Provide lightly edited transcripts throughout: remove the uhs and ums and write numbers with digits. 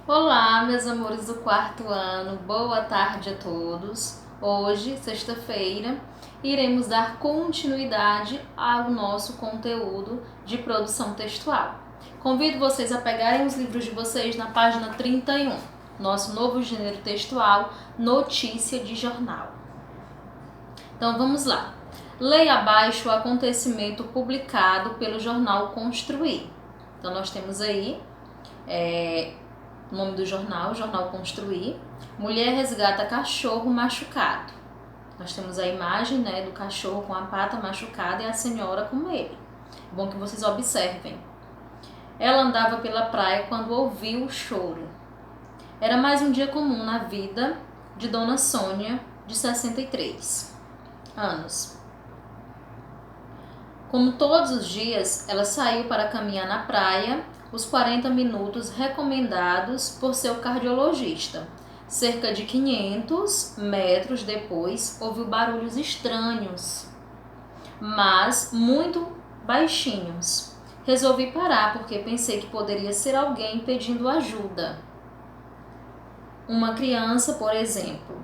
Olá, meus amores do quarto ano, boa tarde a todos. Hoje, sexta-feira, iremos dar continuidade ao nosso conteúdo de produção textual. Convido vocês a pegarem os livros de vocês na página 31, nosso novo gênero textual, notícia de jornal. Então vamos lá. Leia abaixo o acontecimento publicado pelo jornal Construir. Então nós temos aí o nome do jornal, Jornal Construir. Mulher resgata cachorro machucado. Nós temos a imagem, do cachorro com a pata machucada e a senhora com ele. É bom que vocês observem. Ela andava pela praia quando ouviu o choro. Era mais um dia comum na vida de Dona Sônia, de 63 anos. Como todos os dias, ela saiu para caminhar na praia os 40 minutos recomendados por seu cardiologista. Cerca de 500 metros depois, ouviu barulhos estranhos, mas muito baixinhos. Resolvi parar porque pensei que poderia ser alguém pedindo ajuda. Uma criança, por exemplo,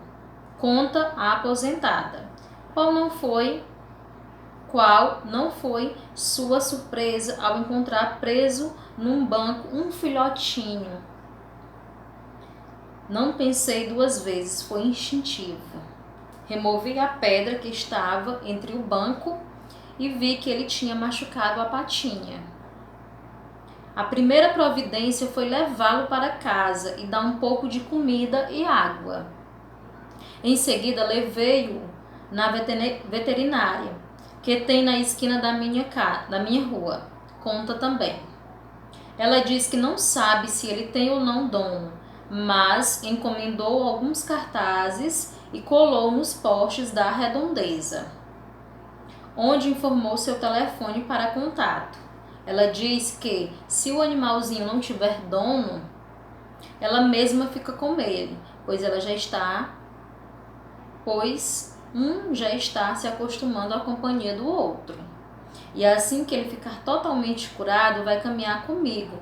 conta a aposentada. Qual não foi sua surpresa ao encontrar preso num banco um filhotinho? Não pensei duas vezes, foi instintivo. Removi a pedra que estava entre o banco e vi que ele tinha machucado a patinha. A primeira providência foi levá-lo para casa e dar um pouco de comida e água. Em seguida, levei-o na veterinária, que tem na esquina da minha rua. Conta também. Ela diz que não sabe se ele tem ou não dono, mas encomendou alguns cartazes e colou nos postes da redondeza, onde informou seu telefone para contato. Ela diz que, se o animalzinho não tiver dono, ela mesma fica com ele, pois um já está se acostumando à companhia do outro. E assim que ele ficar totalmente curado, vai caminhar comigo.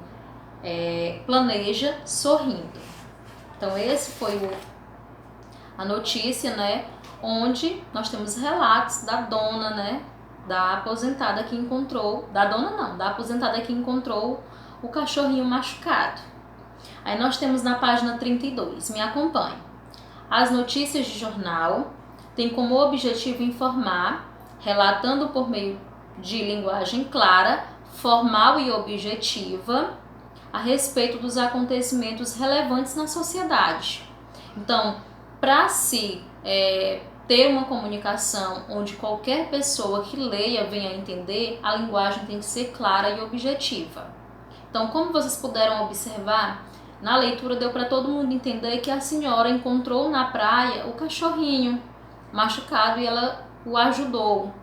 Planeja sorrindo. Então esse foi a notícia, onde nós temos relatos da dona, da aposentada que encontrou, da aposentada que encontrou o cachorrinho machucado. Aí nós temos na página 32, me acompanhe. As notícias de jornal têm como objetivo informar, relatando por meio de linguagem clara, formal e objetiva, a respeito dos acontecimentos relevantes na sociedade. Então, para se ter uma comunicação onde qualquer pessoa que leia venha a entender, a linguagem tem que ser clara e objetiva. Então, como vocês puderam observar, na leitura deu para todo mundo entender que a senhora encontrou na praia o cachorrinho machucado e ela o ajudou.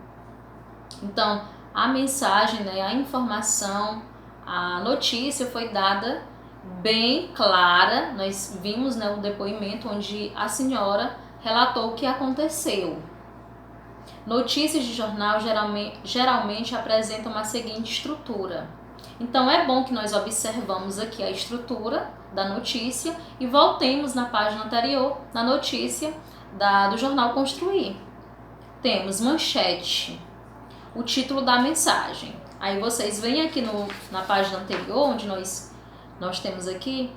Então, a mensagem, a informação, a notícia foi dada bem clara. Nós vimos o depoimento onde a senhora relatou o que aconteceu. Notícias de jornal geralmente apresentam a seguinte estrutura. Então é bom que nós observamos aqui a estrutura da notícia e voltemos na página anterior, na notícia do jornal Construir. Temos manchete, o título da mensagem. Aí vocês vêm aqui na página anterior, onde nós temos aqui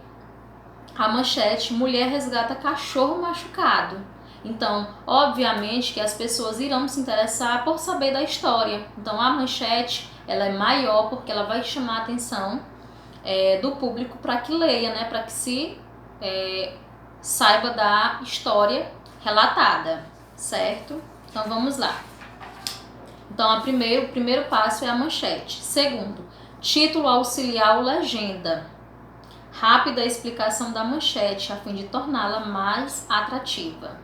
a manchete: mulher resgata cachorro machucado. Então, obviamente que as pessoas irão se interessar por saber da história. Então, a manchete ela é maior porque ela vai chamar a atenção do público para que leia, para que se saiba da história relatada, certo? Então, vamos lá. Então, o primeiro passo é a manchete. Segundo, título auxiliar ou legenda. Rápida explicação da manchete, a fim de torná-la mais atrativa.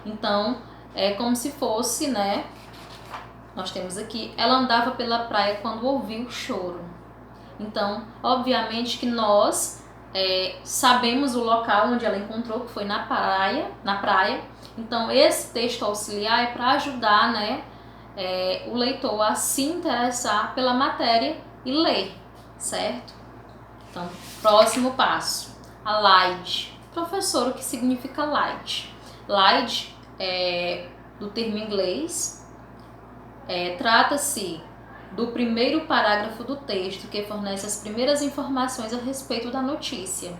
Então, é como se fosse, nós temos aqui, ela andava pela praia quando ouviu o choro. Então, obviamente que nós sabemos o local onde ela encontrou, que foi na praia. Então, esse texto auxiliar é para ajudar, o leitor a se interessar pela matéria e ler, certo? Então, próximo passo. a light. Professor, o que significa light? Light é do termo inglês, trata-se do primeiro parágrafo do texto que fornece as primeiras informações a respeito da notícia.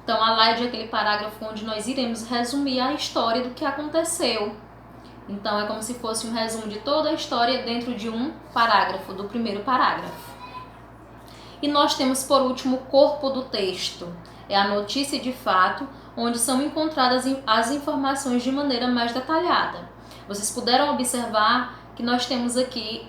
Então, a light é aquele parágrafo onde nós iremos resumir a história do que aconteceu. Então, é como se fosse um resumo de toda a história dentro de um parágrafo, do primeiro parágrafo. E nós temos, por último, o corpo do texto. É a notícia de fato, onde são encontradas as informações de maneira mais detalhada. Vocês puderam observar que nós temos aqui,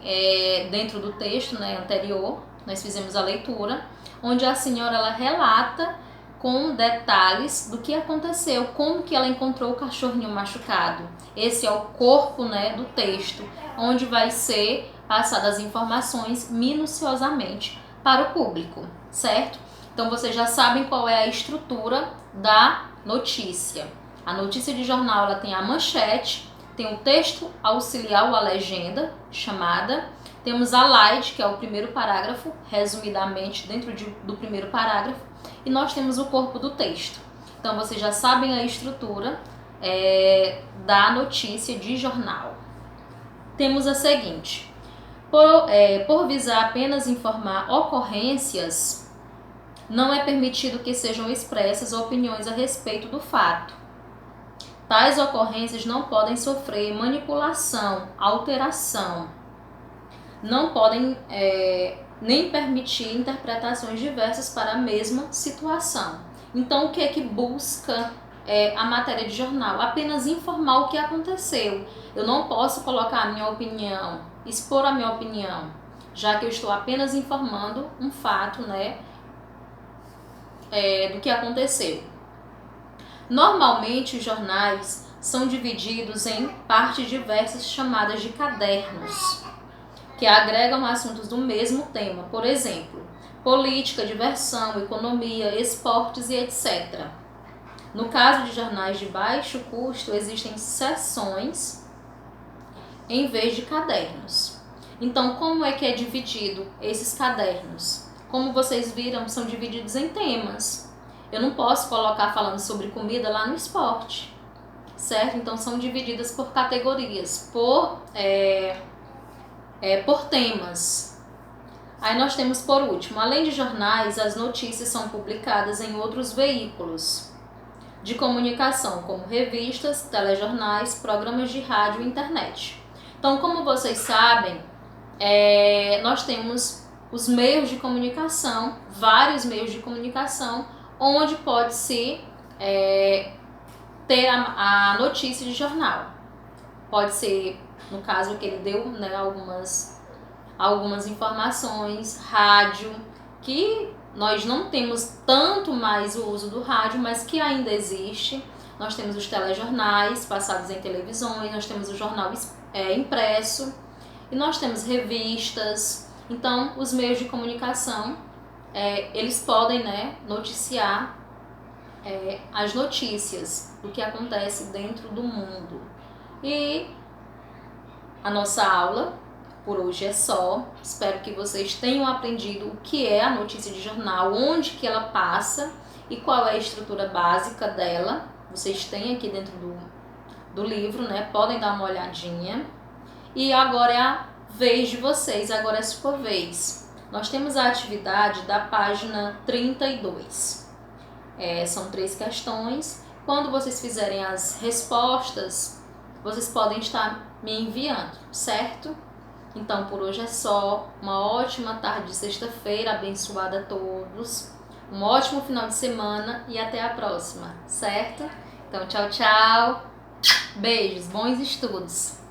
dentro do texto, né, anterior, nós fizemos a leitura, onde a senhora ela relata com detalhes do que aconteceu, como que ela encontrou o cachorrinho machucado. Esse é o corpo, né, do texto, onde vai ser passadas as informações minuciosamente para o público, certo? Então vocês já sabem qual é a estrutura da notícia. A notícia de jornal ela tem a manchete, tem o texto auxiliar ou a legenda, chamada. Temos a light, que é o primeiro parágrafo, resumidamente dentro do primeiro parágrafo. E nós temos o corpo do texto. Então vocês já sabem a estrutura da notícia de jornal. Temos a seguinte: por visar apenas informar ocorrências, não é permitido que sejam expressas opiniões a respeito do fato. Tais ocorrências não podem sofrer manipulação, alteração, não podem nem permitir interpretações diversas para a mesma situação. Então, o que é que busca a matéria de jornal? Apenas informar o que aconteceu. Eu não posso colocar a minha opinião, expor a minha opinião, já que eu estou apenas informando um fato, né, do que aconteceu. Normalmente, os jornais são divididos em partes diversas chamadas de cadernos, que agregam assuntos do mesmo tema, por exemplo, política, diversão, economia, esportes e etc. No caso de jornais de baixo custo, existem seções em vez de cadernos. Então, como é que é dividido esses cadernos? Como vocês viram, são divididos em temas. Eu não posso colocar falando sobre comida lá no esporte, certo? Então, são divididas por categorias, por temas. Aí nós temos, por último, além de jornais, as notícias são publicadas em outros veículos de comunicação, como revistas, telejornais, programas de rádio e internet. Então, como vocês sabem, nós temos os meios de comunicação, vários meios de comunicação, onde pode-se ter a notícia de jornal. Pode ser, no caso que ele deu, né, algumas informações, rádio, que nós não temos tanto mais o uso do rádio, mas que ainda existe. Nós temos os telejornais passados em televisões, nós temos o jornal impresso, e nós temos revistas. Então, os meios de comunicação, eles podem, né, noticiar as notícias do que acontece dentro do mundo. E a nossa aula por hoje é só. Espero que vocês tenham aprendido o que é a notícia de jornal, onde que ela passa e qual é a estrutura básica dela. Vocês têm aqui dentro do livro, né? Podem dar uma olhadinha. E agora é a vez de vocês, agora é sua vez. Nós temos a atividade da página 32. São 3 questões. Quando vocês fizerem as respostas, vocês podem estar me enviando, certo? Então, por hoje é só. Uma ótima tarde de sexta-feira, abençoada a todos. Um ótimo final de semana e até a próxima, certo? Então, tchau, tchau. Beijos, bons estudos.